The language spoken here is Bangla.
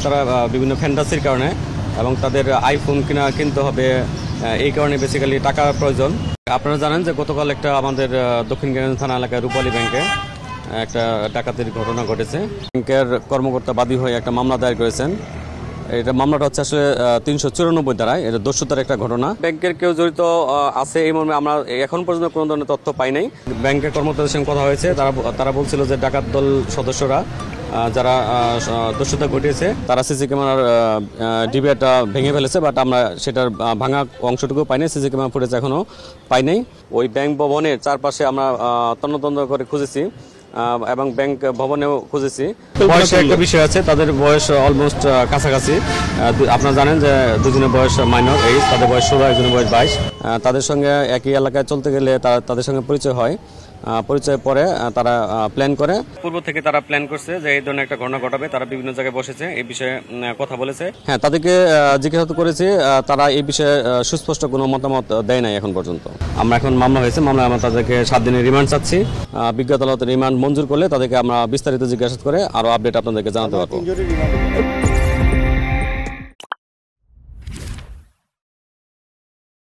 তারা বিভিন্ন ফ্যান্টাসির কারণে এবং তাদের আইফোন কিনতে হবে, এই কারণে বেসিক্যালি টাকার প্রয়োজন। আপনারা জানেন যে গতকাল একটা আমাদের দক্ষিণগঞ্জ থানা এলাকায় রূপালী ব্যাংকে একটা ডাকাতির ঘটনা ঘটেছে। ব্যাংকের কর্মকর্তা বাদী হয়ে একটা মামলা দায়ের করেছেন। এটা মামলাটা হচ্ছে আসলে 394 ধারায়, এটা দস্যুতার একটা ঘটনা। ব্যাংকের কেউ জড়িত আছে এই মর্মে আমরা এখন পর্যন্ত কোনো ধরনের তথ্য পাই নাই। ব্যাংকের কর্মকর্তাদের সঙ্গে কথা হয়েছে, তারা বলছিল যে ডাকাত দল সদস্যরা যারা দস্যুতা ঘটিয়েছে তারা সিসি ক্যামেরার ডিভিআরটা ভেঙে ফেলেছে, বাট আমরা সেটার ভাঙা অংশটুকু পাই নাই, সিসি ক্যামেরা ফুটেজ এখনও পাই নাই। ওই ব্যাংক ভবনের চারপাশে আমরা তন্ন করে খুঁজেছি এবং ব্যাংক ভবনেও খুঁজেছি। বয়সের একটা বিষয় আছে, তাদের বয়স অলমোস্ট কাছাকাছি। আপনারা জানেন যে দুজনের বয়স মাইনর এইজ, তাদের বয়স 16, একজনের বয়স 22। তাদের সঙ্গে একই এলাকায় চলতে গেলে তাদের সঙ্গে পরিচয় হয়। পরিচয় পরে তারা প্ল্যান করে, পূর্ব থেকে তারা প্ল্যান করছে যে এই ধরনের একটা ঘটনা ঘটাবে। তারা বিভিন্ন জায়গায় বসেছে, এই বিষয়ে কথা বলেছে। হ্যাঁ, তাদেরকে জিজ্ঞাসা করেছি, তারা এই বিষয়ে সুস্পষ্ট কোনো মতামত দেয় নাই এখন পর্যন্ত। আমরা এখন মামলা হয়েছে, মামলায় আমরা তাদেরকে 7 দিনের রিমান্ড চাচ্ছি। বিজ্ঞ আদালতের রিমান্ড মঞ্জুর করলে তাদেরকে আমরা বিস্তারিত জিজ্ঞাসা করে আরো আপডেট আপনাদেরকে জানাতে পারবো।